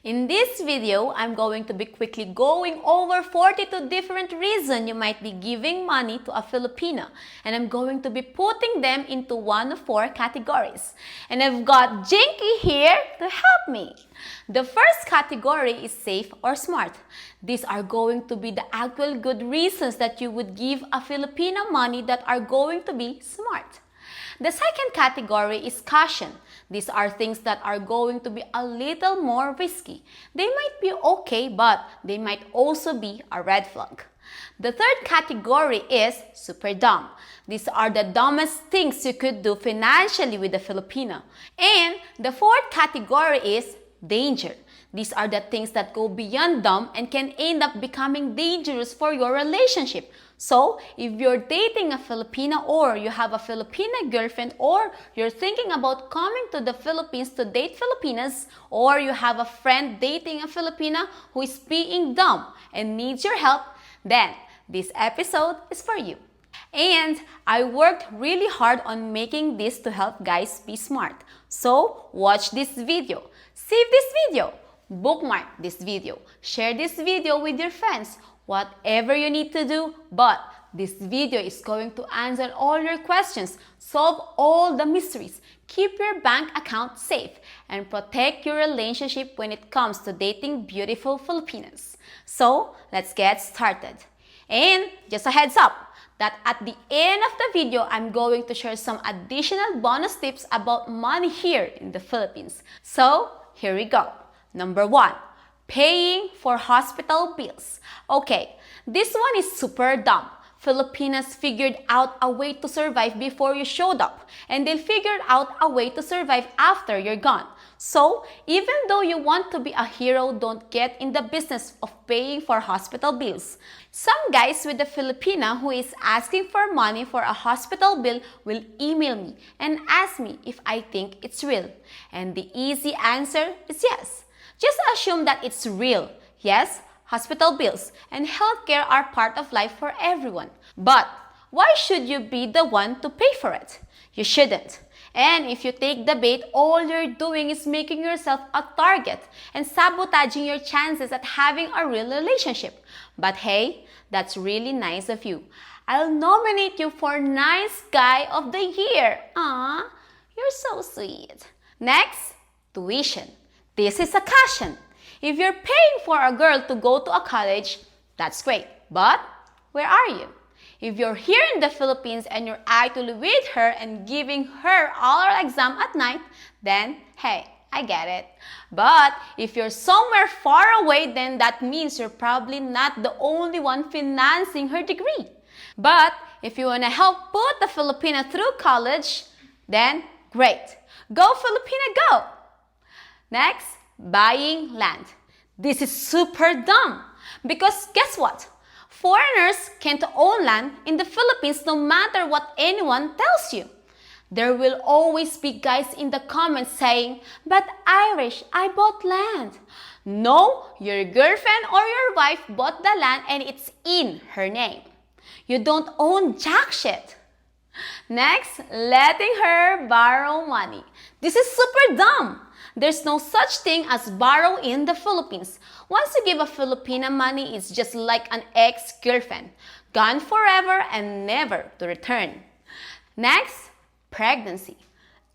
In this video, I'm going to be quickly going over 42 different reasons you might be giving money to a Filipina, and I'm going to be putting them into one of 4 categories. And I've got Jinky here to help me. The first category is safe or smart. These are going to be the actual good reasons that you would give a Filipina money that are going to be smart. The second category is caution. These are things that are going to be a little more risky. They might be okay, but they might also be a red flag. The third category is super dumb. These are the dumbest things you could do financially with a Filipina. And the fourth category is danger. These are the things that go beyond dumb and can end up becoming dangerous for your relationship. So, if you're dating a Filipina or you have a Filipina girlfriend or you're thinking about coming to the Philippines to date Filipinas or you have a friend dating a Filipina who is being dumb and needs your help, then this episode is for you. And I worked really hard on making this to help guys be smart. So, watch this video. Save this video. Bookmark this video. Share this video with your friends. Whatever you need to do, but this video is going to answer all your questions, solve all the mysteries, keep your bank account safe, and protect your relationship when it comes to dating beautiful Filipinas. So, let's get started. And just a heads up, that at the end of the video, I'm going to share some additional bonus tips about money here in the Philippines. So, here we go. Number 1. Paying for hospital bills. Okay, this one is super dumb. Filipinas figured out a way to survive before you showed up, and they'll figure out a way to survive after you're gone. So, even though you want to be a hero, don't get in the business of paying for hospital bills. Some guys with a Filipina who is asking for money for a hospital bill will email me and ask me if I think it's real. And the easy answer is yes. Just assume that it's real. Yes, hospital bills and healthcare are part of life for everyone. But why should you be the one to pay for it? You shouldn't. And if you take the bait, all you're doing is making yourself a target and sabotaging your chances at having a real relationship. But hey, that's really nice of you. I'll nominate you for Nice Guy of the Year. Aww, you're so sweet. Next, tuition. This is a caution. If you're paying for a girl to go to a college, that's great. But where are you? If you're here in the Philippines and you're actually with her and giving her oral exam at night, then hey, I get it. But if you're somewhere far away, then that means you're probably not the only one financing her degree. But if you want to help put the Filipina through college, then great. Go Filipina, go! Next, buying land. This is super dumb because guess what? Foreigners can't own land in the Philippines no matter what anyone tells you. There will always be guys in the comments saying, "But Irish, I bought land." No, your girlfriend or your wife bought the land and it's in her name. You don't own jack shit. Next, letting her borrow money. This is super dumb. There's no such thing as borrow in the Philippines. Once you give a Filipina money, it's just like an ex-girlfriend. Gone forever and never to return. Next, pregnancy.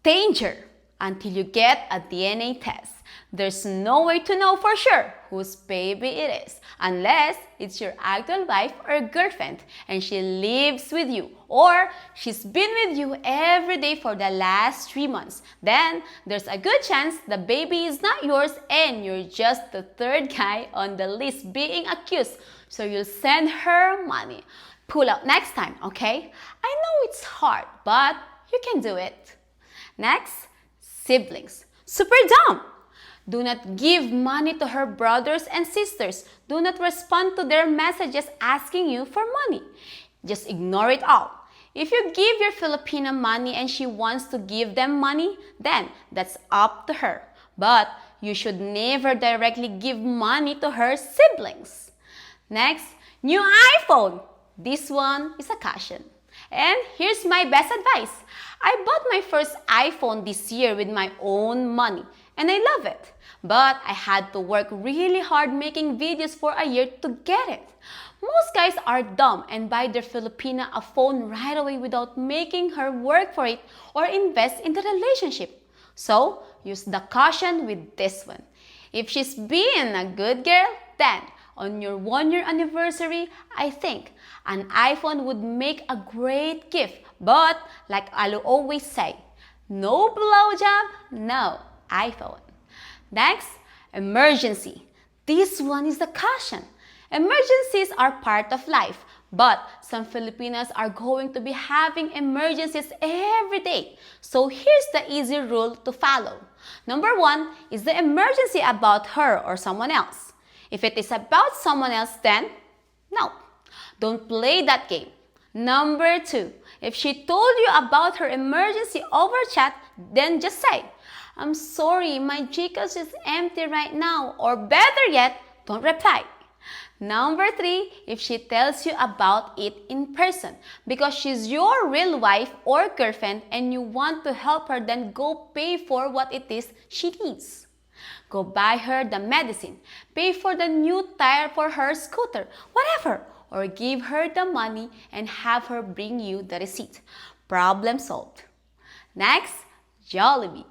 Danger until you get a DNA test. There's no way to know for sure whose baby it is unless it's your actual wife or girlfriend and she lives with you or she's been with you every day for the last 3 months. Then there's a good chance the baby is not yours and you're just the third guy on the list being accused. So you'll send her money. Pull out next time, okay? I know it's hard, but you can do it. Next, siblings. Super dumb. Do not give money to her brothers and sisters. Do not respond to their messages asking you for money. Just ignore it all. If you give your Filipina money and she wants to give them money, then that's up to her. But you should never directly give money to her siblings. Next, new iPhone. This one is a caution. And here's my best advice. I bought my first iPhone this year with my own money. and I love it. But I had to work really hard making videos for a year to get it. Most guys are dumb and buy their Filipina a phone right away without making her work for it or invest in the relationship. So, use the caution with this one. If she's being a good girl, then on your 1-year anniversary, I think an iPhone would make a great gift. But, like I'll always say, no blowjob, no iPhone. Next, emergency. This one is the caution. Emergencies are part of life, but some Filipinas are going to be having emergencies every day. So here's the easy rule to follow. Number 1 is the emergency about her or someone else. If it is about someone else, then no, don't play that game. Number 2, if she told you about her emergency over chat, then just say, I'm sorry, my Gcash is empty right now, or better yet, don't reply. Number 3, if she tells you about it in person because she's your real wife or girlfriend and you want to help her, then go pay for what it is she needs. Go buy her the medicine, pay for the new tire for her scooter, whatever, or give her the money and have her bring you the receipt. Problem solved. Next, Jollibee.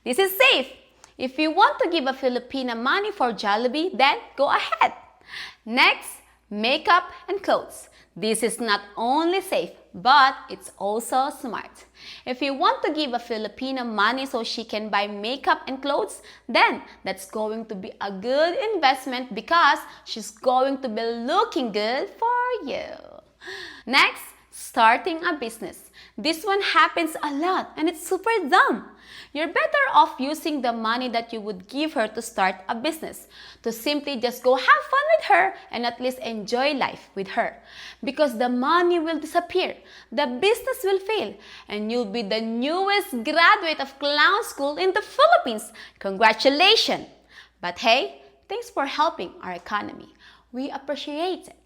This is safe. If you want to give a Filipina money for Jollibee, then go ahead. Next, makeup and clothes. This is not only safe, but it's also smart. If you want to give a Filipina money so she can buy makeup and clothes, then that's going to be a good investment because she's going to be looking good for you. Next, starting a business. This one happens a lot and it's super dumb. You're better off using the money that you would give her to start a business, to simply just go have fun with her and at least enjoy life with her. Because the money will disappear, the business will fail, and you'll be the newest graduate of clown school in the Philippines. Congratulations! But hey, thanks for helping our economy. We appreciate it.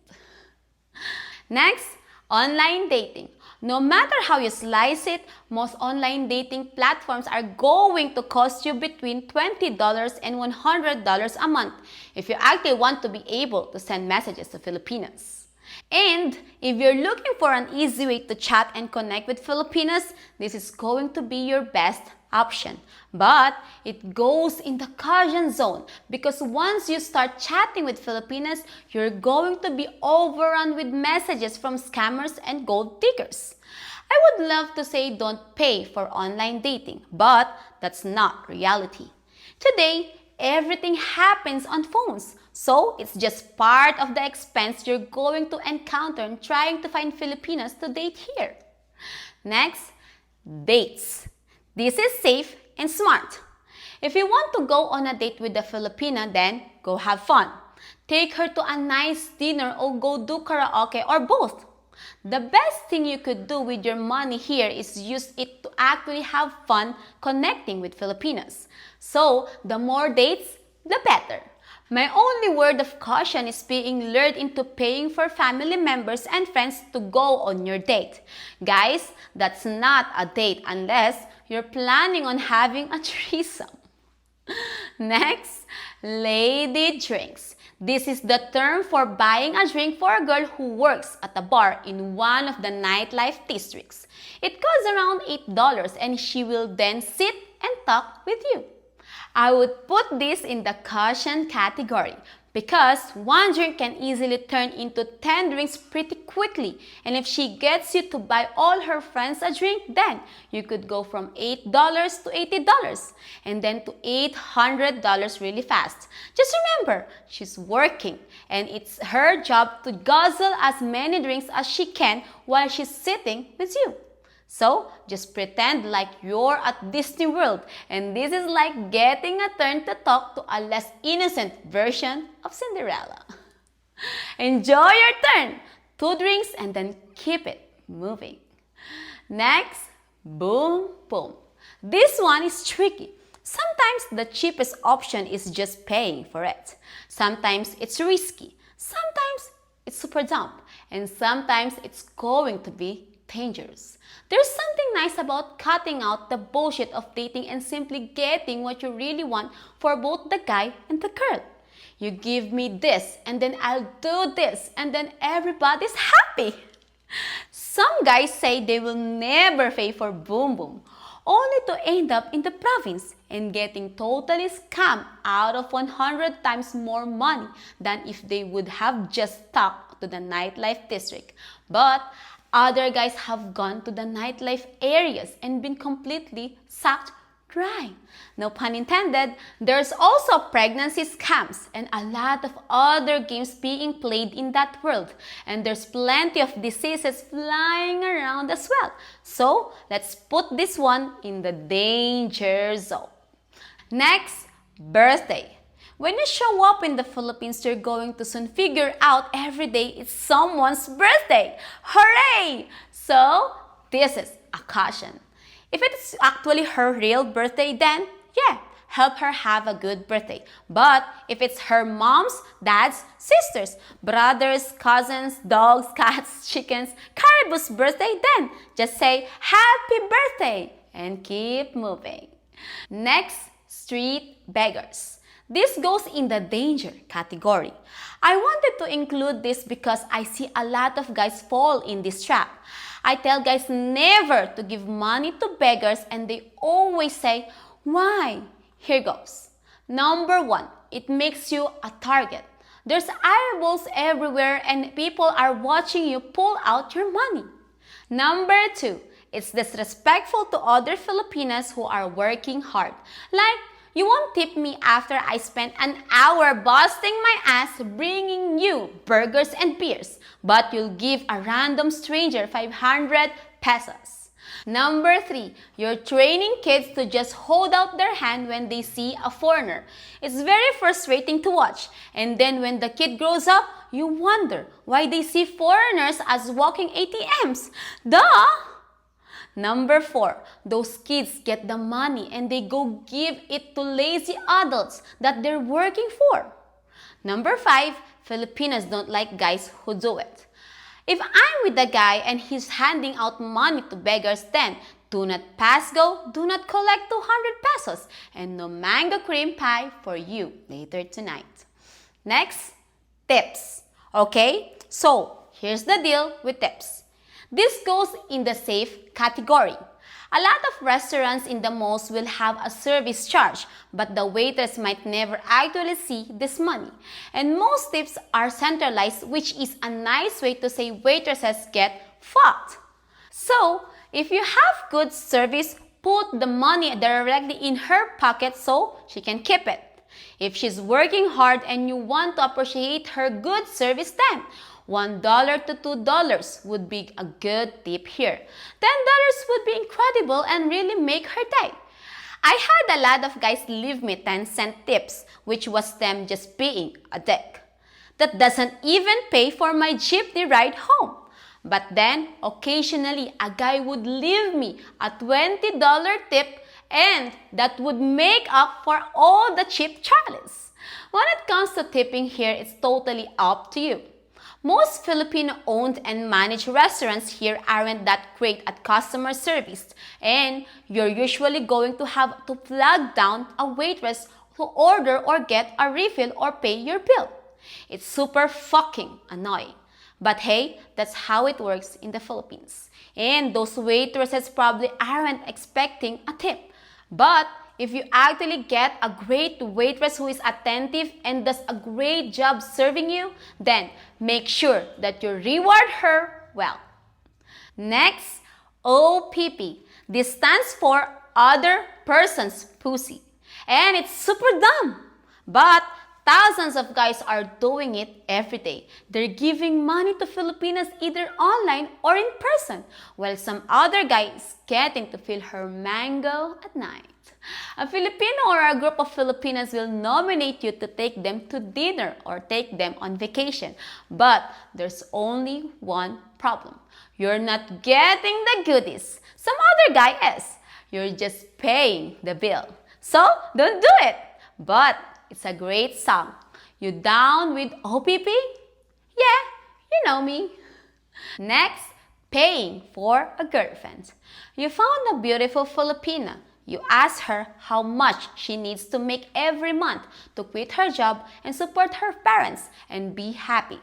Next, online dating. No matter how you slice it, most online dating platforms are going to cost you between $20 and $100 a month if you actually want to be able to send messages to Filipinas. And if you're looking for an easy way to chat and connect with Filipinas, this is going to be your best option. But it goes in the caution zone because once you start chatting with Filipinas, you're going to be overrun with messages from scammers and gold diggers. I would love to say don't pay for online dating, but that's not reality. Today, everything happens on phones, so it's just part of the expense you're going to encounter in trying to find Filipinas to date here. Next, dates. This is safe and smart. If you want to go on a date with a Filipina, then go have fun. Take her to a nice dinner or go do karaoke or both. The best thing you could do with your money here is use it to actually have fun connecting with Filipinas. So, the more dates, the better. My only word of caution is being lured into paying for family members and friends to go on your date. Guys, that's not a date unless you're planning on having a threesome. Next, lady drinks. This is the term for buying a drink for a girl who works at a bar in one of the nightlife districts. It costs around $8 and she will then sit and talk with you. I would put this in the caution category because one drink can easily turn into 10 drinks pretty quickly, and if she gets you to buy all her friends a drink, then you could go from $8 to $80 and then to $800 really fast. Just remember, she's working and it's her job to guzzle as many drinks as she can while she's sitting with you. So, just pretend like you're at Disney World and this is like getting a turn to talk to a less innocent version of Cinderella. Enjoy your turn! 2 drinks and then keep it moving. Next, boom, boom. This one is tricky. Sometimes the cheapest option is just paying for it. Sometimes it's risky. Sometimes it's super dumb. And sometimes it's going to be dangerous. There's something nice about cutting out the bullshit of dating and simply getting what you really want for both the guy and the girl. You give me this, and then I'll do this, and then everybody's happy. Some guys say they will never pay for boom boom, only to end up in the province and getting totally scammed out of 100 times more money than if they would have just stuck to the nightlife district. But other guys have gone to the nightlife areas and been completely sucked dry. No pun intended. There's also pregnancy scams and a lot of other games being played in that world. And there's plenty of diseases flying around as well. So let's put this one in the danger zone. Next, birthday. When you show up in the Philippines, you're going to soon figure out every day it's someone's birthday. Hooray! So, this is a caution. If it's actually her real birthday, then yeah, help her have a good birthday. But if it's her mom's, dad's, sisters, brothers, cousins, dogs, cats, chickens, caribou's birthday, then just say happy birthday and keep moving. Next, street beggars. This goes in the danger category. I wanted to include this because I see a lot of guys fall in this trap. I tell guys never to give money to beggars and they always say, why? Here goes. Number 1, it makes you a target. There's eyeballs everywhere and people are watching you pull out your money. Number 2, it's disrespectful to other Filipinas who are working hard. Like, you won't tip me after I spent an hour busting my ass bringing you burgers and beers, but you'll give a random stranger 500 pesos. Number 3, you're training kids to just hold out their hand when they see a foreigner. It's very frustrating to watch. And then when the kid grows up, you wonder why they see foreigners as walking ATMs. Duh! Number 4, those kids get the money and they go give it to lazy adults that they're working for. Number 5, Filipinas don't like guys who do it. If I'm with a guy and he's handing out money to beggars, then do not pass go, do not collect 200 pesos, and no mango cream pie for you later tonight. Next, tips. Okay, so here's the deal with tips. This goes in the safe category. A lot of restaurants in the malls will have a service charge, but the waiters might never actually see this money. And most tips are centralized, which is a nice way to say waitresses get fucked. So, if you have good service, put the money directly in her pocket so she can keep it. If she's working hard and you want to appreciate her good service, then $1 to $2 would be a good tip here. $10 would be incredible and really make her day. I had a lot of guys leave me 10-cent tips, which was them just being a dick. That doesn't even pay for my jeepney ride home. But then, occasionally, a guy would leave me a $20 tip and that would make up for all the cheap charges. When it comes to tipping here, it's totally up to you. Most Filipino-owned and managed restaurants here aren't that great at customer service, and you're usually going to have to flag down a waitress to order or get a refill or pay your bill. It's super fucking annoying. But hey, that's how it works in the Philippines. And those waitresses probably aren't expecting a tip. But if you actually get a great waitress who is attentive and does a great job serving you, then make sure that you reward her well. Next, OPP. This stands for other person's pussy. And it's super dumb. But thousands of guys are doing it every day. They're giving money to Filipinas either online or in person, while some other guy is getting to fill her mango at night. A Filipino or a group of Filipinas will nominate you to take them to dinner or take them on vacation. But there's only one problem. You're not getting the goodies. Some other guy is. You're just paying the bill. So, don't do it. But it's a great song. You down with OPP? Yeah, you know me. Next, Paying for a girlfriend. You found a beautiful Filipina. You ask her how much she needs to make every month to quit her job and support her parents and be happy.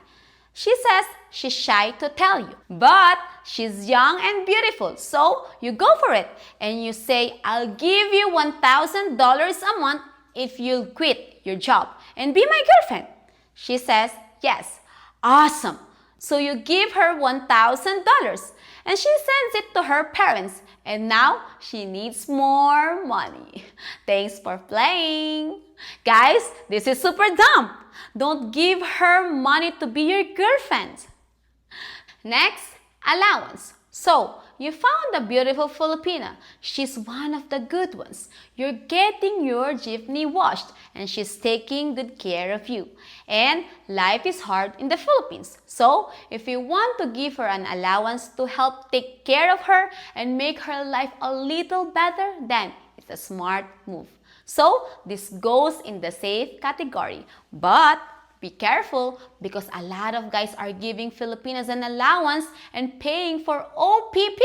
She says she's shy to tell you, but she's young and beautiful, so you go for it and you say, I'll give you $1,000 a month if you'll quit your job and be my girlfriend. She says, yes. Awesome. So you give her $1,000 and she sends it to her parents and now she needs more money. Thanks for playing. Guys, this is super dumb. Don't give her money to be your girlfriend. Next, allowance. So, you found a beautiful Filipina. She's one of the good ones. You're getting your jeepney washed and she's taking good care of you. And life is hard in the Philippines. So, if you want to give her an allowance to help take care of her and make her life a little better, then it's a smart move. So, this goes in the safe category. But be careful because a lot of guys are giving Filipinas an allowance and paying for OPP.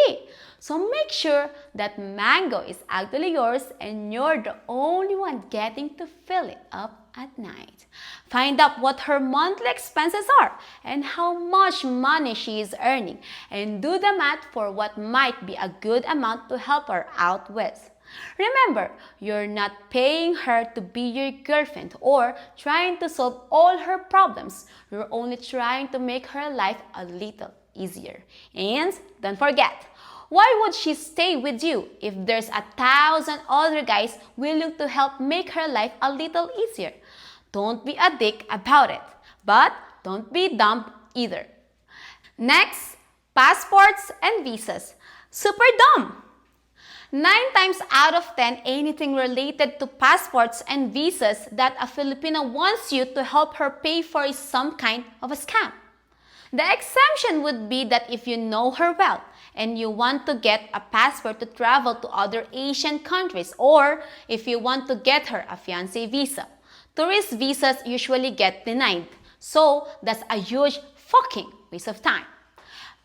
So make sure that mango is actually yours and you're the only one getting to fill it up at night. Find out what her monthly expenses are and how much money she is earning and do the math for what might be a good amount to help her out with. Remember, you're not paying her to be your girlfriend or trying to solve all her problems. You're only trying to make her life a little easier. And don't forget, why would she stay with you if there's 1,000 other guys willing to help make her life a little easier? Don't be a dick about it, but don't be dumb either. Next, passports and visas. Super dumb! 9 times out of 10, anything related to passports and visas that a Filipina wants you to help her pay for is some kind of a scam. The exemption would be that if you know her well and you want to get a passport to travel to other Asian countries or if you want to get her a fiancé visa. Tourist visas usually get denied, so that's a huge fucking waste of time.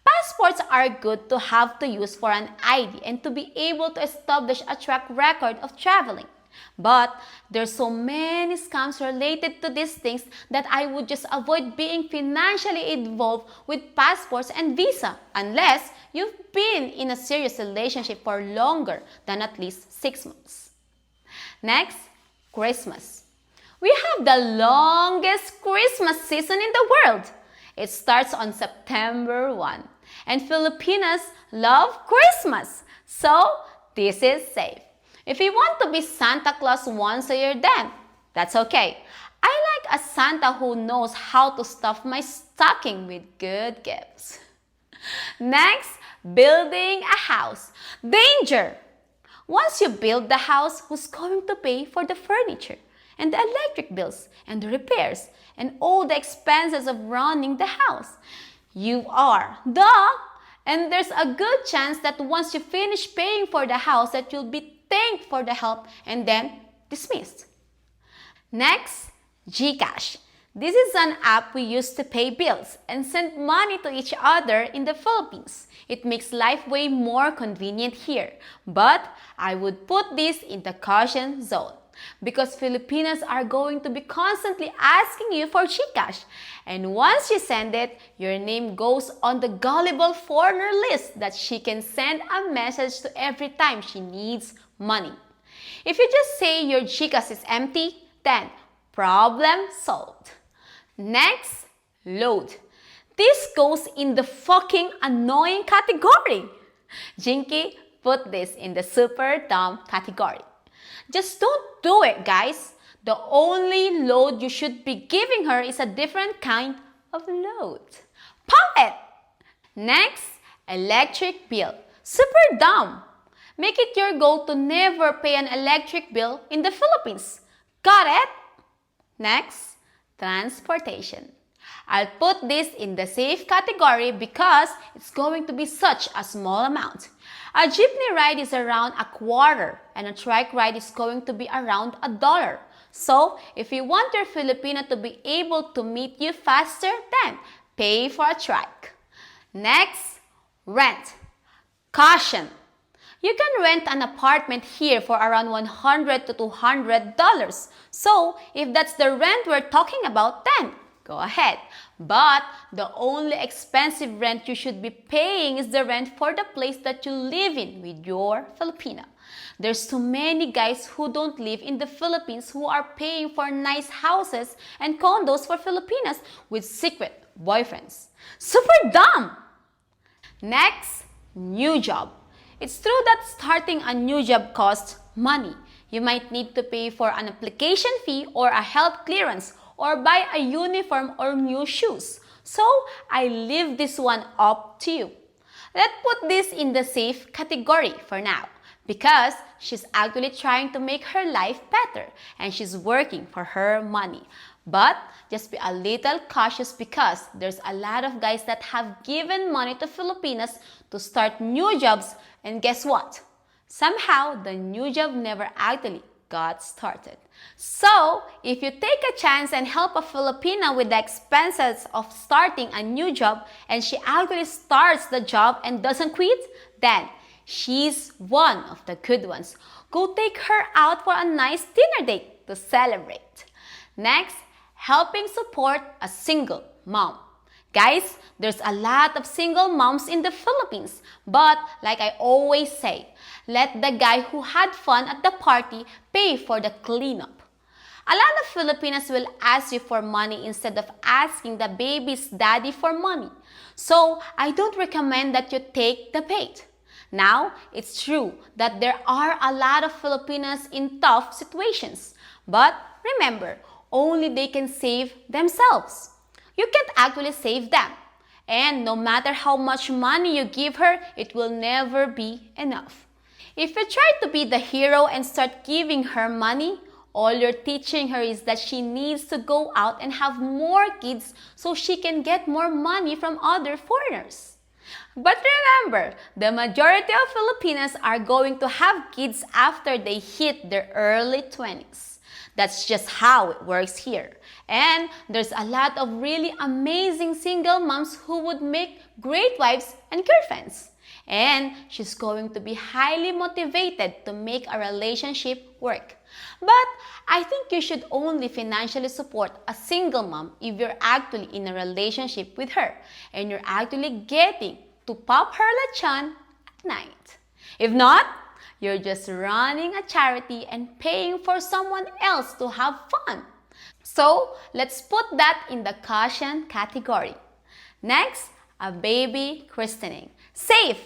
Passports are good to have to use for an ID and to be able to establish a track record of traveling. But there's so many scams related to these things that I would just avoid being financially involved with passports and visa unless you've been in a serious relationship for longer than at least 6 months. Next, Christmas. We have the longest Christmas season in the world. It starts on September 1. And Filipinas love Christmas. So, this is safe. If you want to be Santa Claus once a year, then that's okay. I like a Santa who knows how to stuff my stocking with good gifts. Next, building a house. Danger! Once you build the house, who's going to pay for the furniture and the electric bills and the repairs and all the expenses of running the house? You are. Duh! And there's a good chance that once you finish paying for the house that you'll be thanked for the help and then dismissed. Next, GCash. This is an app we use to pay bills and send money to each other in the Philippines. It makes life way more convenient here. But I would put this in the caution zone. Because Filipinas are going to be constantly asking you for GCash. And once you send it, your name goes on the gullible foreigner list that she can send a message to every time she needs money. If you just say your GCash is empty, then problem solved. Next, load. This goes in the fucking annoying category. Jinky put this in the super dumb category. Just don't do it, guys. The only load you should be giving her is a different kind of load. Pump it! Next, electric bill. Super dumb. Make it your goal to never pay an electric bill in the Philippines. Got it? Next, transportation. I'll put this in the safe category because it's going to be such a small amount. A jeepney ride is around $0.25 and a trike ride is going to be around $1. So, if you want your Filipina to be able to meet you faster, then pay for a trike. Next, Rent. Caution. You can rent an apartment here for around $100 to $200. So, if that's the rent we're talking about, then go ahead. But the only expensive rent you should be paying is the rent for the place that you live in with your Filipina. There's too many guys who don't live in the Philippines who are paying for nice houses and condos for Filipinas with secret boyfriends. Super dumb! Next, new job. It's true that starting a new job costs money. You might need to pay for an application fee or a health clearance or buy a uniform or new shoes. So, I leave this one up to you. Let's put this in the safe category for now because she's actually trying to make her life better and she's working for her money. But just be a little cautious because there's a lot of guys that have given money to Filipinas to start new jobs, and guess what? Somehow, the new job never actually got started. So, if you take a chance and help a Filipina with the expenses of starting a new job and she actually starts the job and doesn't quit, then she's one of the good ones. Go take her out for a nice dinner date to celebrate. Next, helping support a single mom. Guys, there's a lot of single moms in the Philippines, but like I always say, let the guy who had fun at the party pay for the cleanup. A lot of Filipinas will ask you for money instead of asking the baby's daddy for money. So, I don't recommend that you take the bait. Now, it's true that there are a lot of Filipinas in tough situations, but remember, only they can save themselves. You can't actually save them. And no matter how much money you give her, it will never be enough. If you try to be the hero and start giving her money, all you're teaching her is that she needs to go out and have more kids so she can get more money from other foreigners. But remember, the majority of Filipinas are going to have kids after they hit their early 20s. That's just how it works here. And there's a lot of really amazing single moms who would make great wives and girlfriends. And she's going to be highly motivated to make a relationship work. But I think you should only financially support a single mom if you're actually in a relationship with her and you're actually getting to pop her lechon at night. If not, you're just running a charity and paying for someone else to have fun. So, let's put that in the caution category. Next, a baby christening. Safe!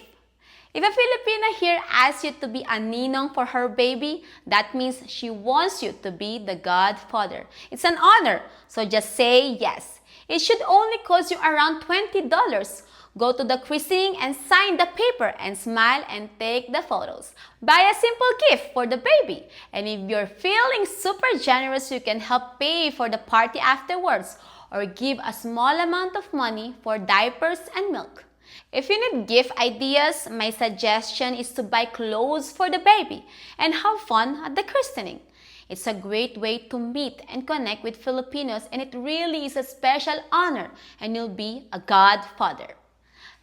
If a Filipina here asks you to be a ninong for her baby, that means she wants you to be the godfather. It's an honor, so just say yes. It should only cost you around $20. Go to the christening and sign the paper and smile and take the photos. Buy a simple gift for the baby. And if you're feeling super generous, you can help pay for the party afterwards or give a small amount of money for diapers and milk. If you need gift ideas, my suggestion is to buy clothes for the baby and have fun at the christening. It's a great way to meet and connect with Filipinos, and it really is a special honor, and you'll be a godfather.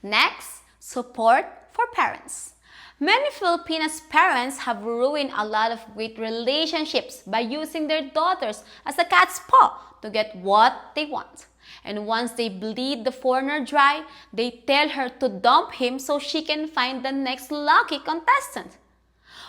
Next, support for parents. Many Filipinas parents have ruined a lot of great relationships by using their daughters as a cat's paw to get what they want. And once they bleed the foreigner dry, they tell her to dump him so she can find the next lucky contestant.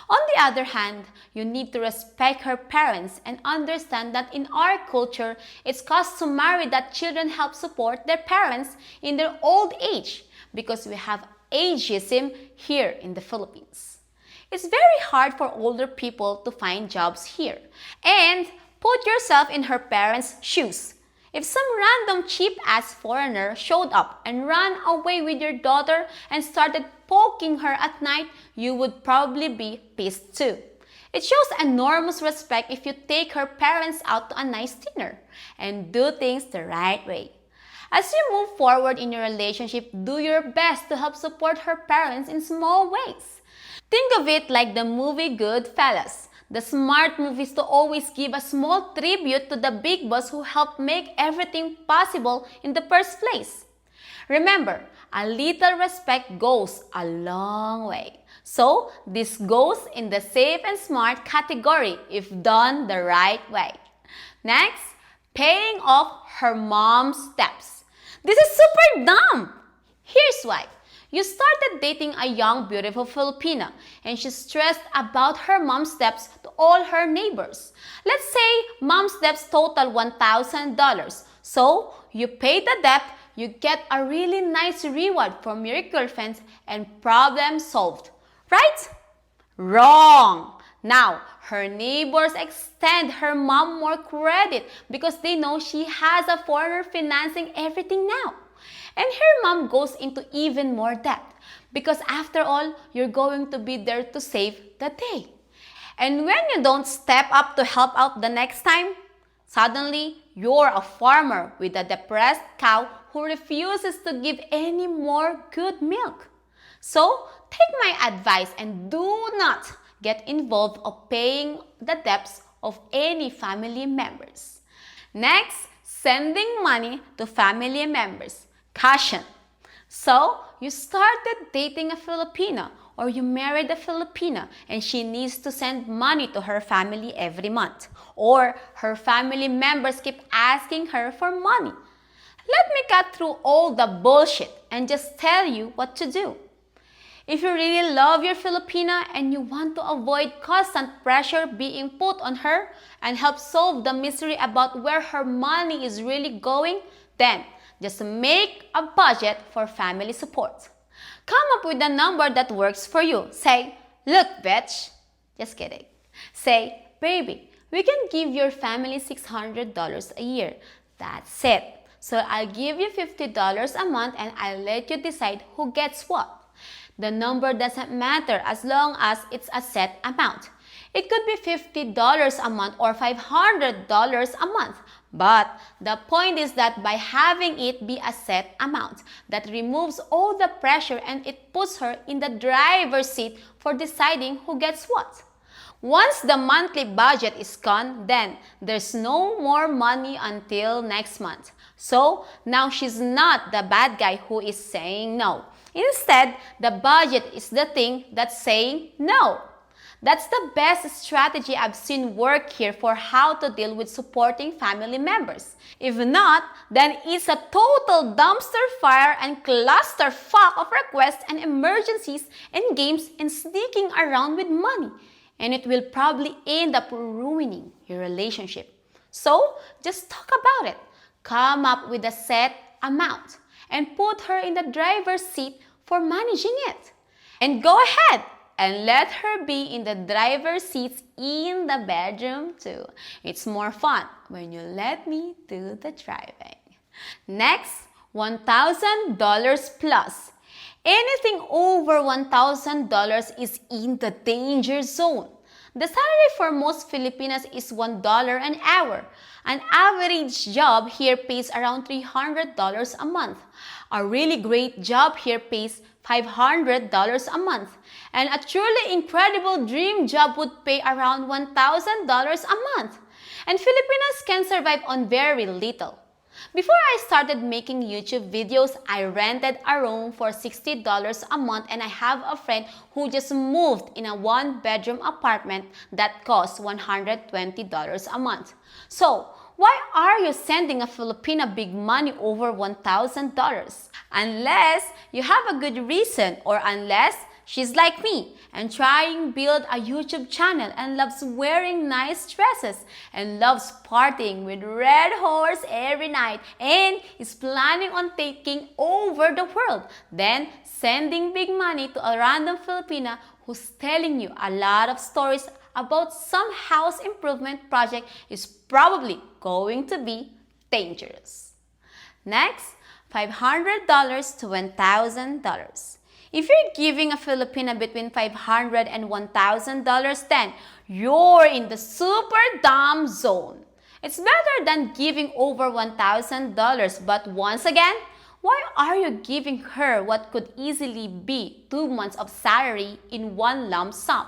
On the other hand, you need to respect her parents and understand that in our culture, it's customary that children help support their parents in their old age because we have ageism here in the Philippines. It's very hard for older people to find jobs here. And put yourself in her parents' shoes. If some random cheap-ass foreigner showed up and ran away with your daughter and started poking her at night, you would probably be pissed too. It shows enormous respect if you take her parents out to a nice dinner and do things the right way. As you move forward in your relationship, do your best to help support her parents in small ways. Think of it like the movie Goodfellas. The smart move is to always give a small tribute to the big boss who helped make everything possible in the first place. Remember, a little respect goes a long way. So, this goes in the safe and smart category if done the right way. Next, paying off her mom's debts. This is super dumb. Here's why. You started dating a young, beautiful Filipina, and she's stressed about her mom's debts to all her neighbors. Let's say mom's debts total $1,000. So, you pay the debt, you get a really nice reward from your girlfriends, and problem solved. Right? Wrong! Now, her neighbors extend her mom more credit because they know she has a foreigner financing everything now. And her mom goes into even more debt because after all, you're going to be there to save the day. And when you don't step up to help out the next time, suddenly you're a farmer with a depressed cow who refuses to give any more good milk. So, take my advice and do not get involved of paying the debts of any family members. Next, sending money to family members. Caution. So, you started dating a Filipina or you married a Filipina and she needs to send money to her family every month. Or her family members keep asking her for money. Let me cut through all the bullshit and just tell you what to do. If you really love your Filipina and you want to avoid constant pressure being put on her and help solve the mystery about where her money is really going, then just make a budget for family support. Come up with a number that works for you. Say, look, bitch. Just kidding. Say, baby, we can give your family $600 a year. That's it. So I'll give you $50 a month and I'll let you decide who gets what. The number doesn't matter as long as it's a set amount. It could be $50 a month or $500 a month. But the point is that by having it be a set amount, that removes all the pressure and it puts her in the driver's seat for deciding who gets what. Once the monthly budget is gone, then there's no more money until next month. So now she's not the bad guy who is saying no. Instead, the budget is the thing that's saying no. That's the best strategy I've seen work here for how to deal with supporting family members. If not, then it's a total dumpster fire and clusterfuck of requests and emergencies and games and sneaking around with money. And it will probably end up ruining your relationship. So, just talk about it. Come up with a set amount and put her in the driver's seat for managing it. And go ahead and let her be in the driver's seats in the bedroom too. It's more fun when you let me do the driving. Next, $1,000 plus. Anything over $1,000 is in the danger zone. The salary for most Filipinas is $1 an hour. An average job here pays around $300 a month. A really great job here pays $500 a month. And a truly incredible dream job would pay around $1,000 a month. And Filipinas can survive on very little. Before I started making YouTube videos, I rented a room for $60 a month and I have a friend who just moved in a one-bedroom apartment that costs $120 a month. So, why are you sending a Filipina big money over $1,000? Unless you have a good reason or unless she's like me and trying to build a YouTube channel and loves wearing nice dresses and loves partying with red horse every night and is planning on taking over the world. Then sending big money to a random Filipina who's telling you a lot of stories about some house improvement project is probably going to be dangerous. Next, $500 to $1,000. If you're giving a Filipina between $500 and $1,000, then you're in the super dumb zone. It's better than giving over $1,000, but once again, why are you giving her what could easily be 2 months of salary in one lump sum?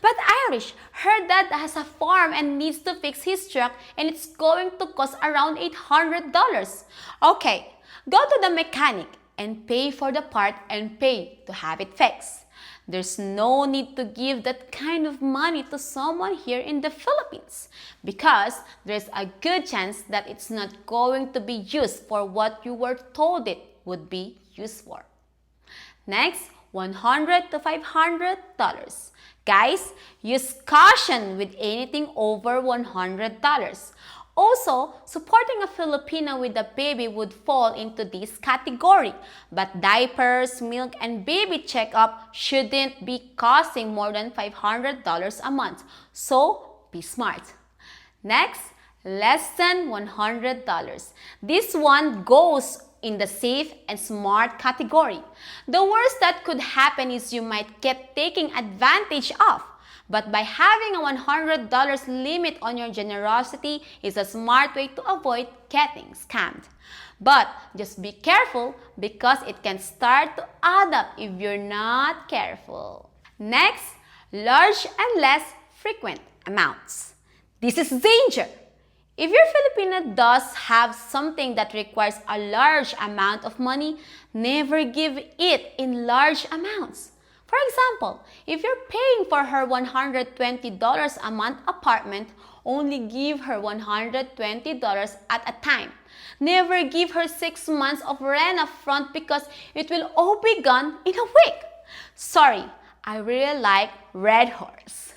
But Irish, her dad has a farm and needs to fix his truck and it's going to cost around $800. Okay, go to the mechanic and pay for the part and pay to have it fixed. There's no need to give that kind of money to someone here in the Philippines because there's a good chance that it's not going to be used for what you were told it would be used for. Next, $100 to $500. Guys, use caution with anything over $100. Also, supporting a Filipina with a baby would fall into this category, but diapers, milk, and baby checkup shouldn't be costing more than $500 a month, so be smart. Next, less than $100. This one goes in the safe and smart category. The worst that could happen is you might get taken advantage of. But by having a $100 limit on your generosity is a smart way to avoid getting scammed. But just be careful because it can start to add up if you're not careful. Next, large and less frequent amounts. This is danger. If your Filipina does have something that requires a large amount of money, never give it in large amounts. For example, if you're paying for her $120 a month apartment, only give her $120 at a time. Never give her 6 months of rent up front because it will all be gone in a week. Sorry, I really like Red Horse.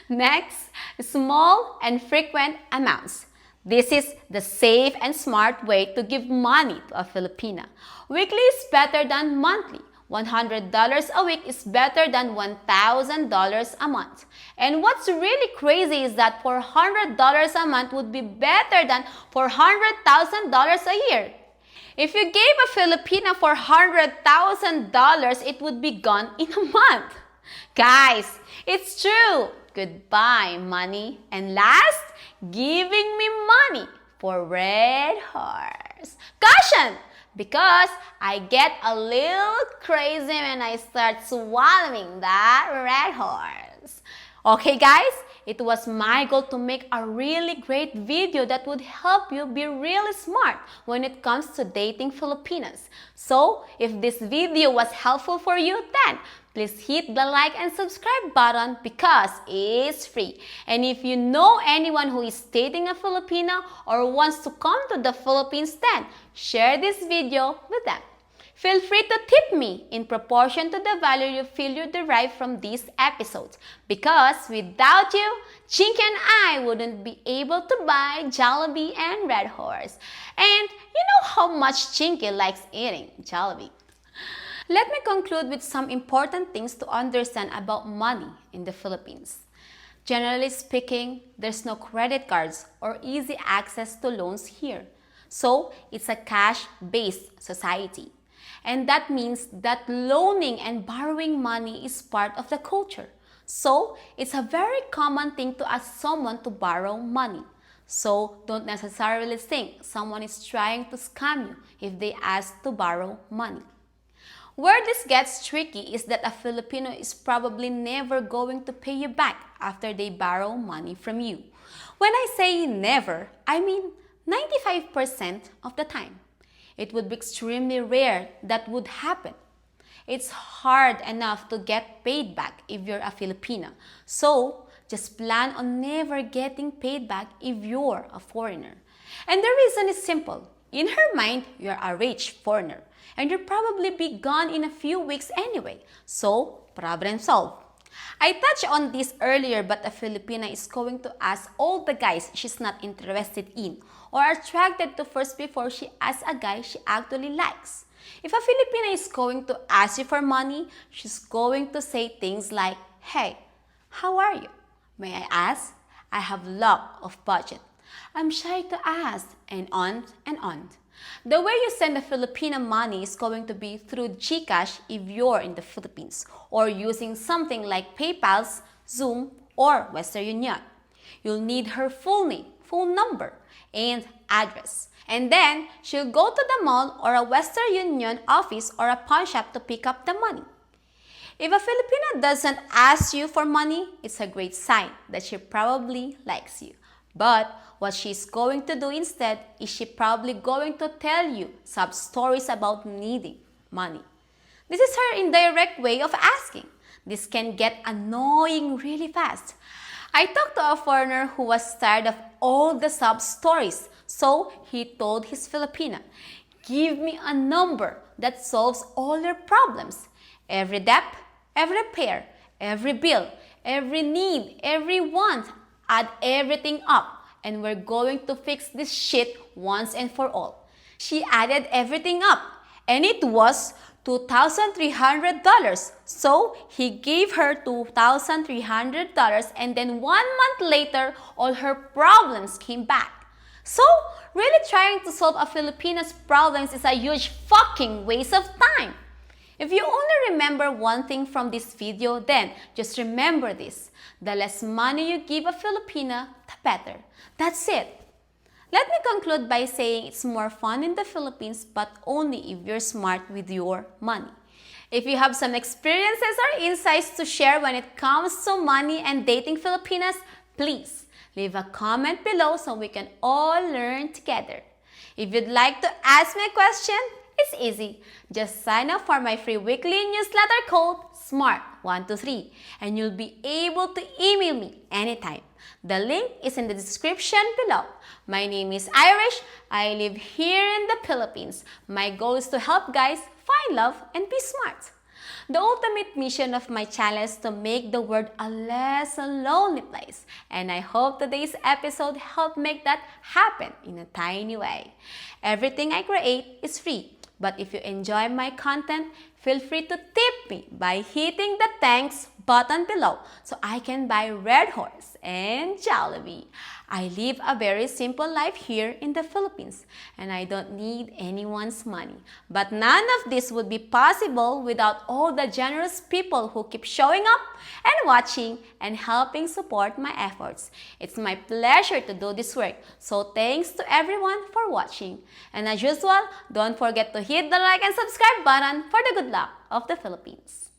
Next, small and frequent amounts. This is the safe and smart way to give money to a Filipina. Weekly is better than monthly. $100 a week is better than $1,000 a month. And what's really crazy is that $400 a month would be better than $400,000 a year. If you gave a Filipina $400,000, it would be gone in a month. Guys, it's true. Goodbye, money. And last, giving me money for Red Horse. Caution! Because I get a little crazy when I start swallowing that Red Horse. Okay guys, it was my goal to make a really great video that would help you be really smart when it comes to dating Filipinas. So, if this video was helpful for you, then please hit the like and subscribe button because it's free. And if you know anyone who is dating a Filipina or wants to come to the Philippines, then share this video with them. Feel free to tip me in proportion to the value you feel you derive from these episodes. Because without you, Chinky and I wouldn't be able to buy Jollibee and Red Horse. And you know how much Chinky likes eating Jollibee. Let me conclude with some important things to understand about money in the Philippines. Generally speaking, there's no credit cards or easy access to loans here. So, it's a cash-based society. And that means that loaning and borrowing money is part of the culture. So, it's a very common thing to ask someone to borrow money. So, don't necessarily think someone is trying to scam you if they ask to borrow money. Where this gets tricky is that a Filipino is probably never going to pay you back after they borrow money from you. When I say never, I mean 95% of the time. It would be extremely rare that would happen. It's hard enough to get paid back if you're a Filipina. So, just plan on never getting paid back if you're a foreigner. And the reason is simple. In her mind, you're a rich foreigner. And you'll probably be gone in a few weeks anyway. So, problem solved. I touched on this earlier, but a Filipina is going to ask all the guys she's not interested in or attracted to first before she asks a guy she actually likes. If a Filipina is going to ask you for money, she's going to say things like, "Hey, how are you? May I ask? I have lot of budget. I'm shy to ask," and on and on. The way you send a Filipina money is going to be through GCash if you're in the Philippines, or using something like PayPal's, Zoom, or Western Union. You'll need her full name, phone number, and address. And then, she'll go to the mall or a Western Union office or a pawn shop to pick up the money. If a Filipina doesn't ask you for money, it's a great sign that she probably likes you. But what she's going to do instead is she probably going to tell you some stories about needing money. This is her indirect way of asking. This can get annoying really fast. I talked to a foreigner who was tired of all the sob stories, so he told his Filipina, "Give me a number that solves all your problems. Every debt, every repair, every bill, every need, every want, add everything up, and we're going to fix this shit once and for all." She added everything up, and it was $2,300. So he gave her $2,300, and then 1 month later, all her problems came back. So, really trying to solve a Filipina's problems is a huge fucking waste of time. If you only remember one thing from this video, then just remember this: the less money you give a Filipina, the better. That's it. Let me conclude by saying it's more fun in the Philippines, but only if you're smart with your money. If you have some experiences or insights to share when it comes to money and dating Filipinas, please leave a comment below so we can all learn together. If you'd like to ask me a question, it's easy. Just sign up for my free weekly newsletter called SMART123, and you'll be able to email me anytime. The link is in the description below. My name is Irish. I live here in the Philippines. My goal is to help guys find love and be smart. The ultimate mission of my channel is to make the world a less lonely place, and I hope today's episode helped make that happen in a tiny way. Everything I create is free, but if you enjoy my content, feel free to tip me by hitting the thanks button below so I can buy Red Horse and Jollibee. I live a very simple life here in the Philippines, and I don't need anyone's money. But none of this would be possible without all the generous people who keep showing up and watching and helping support my efforts. It's my pleasure to do this work, so thanks to everyone for watching. And as usual, don't forget to hit the like and subscribe button for the good luck of the Philippines.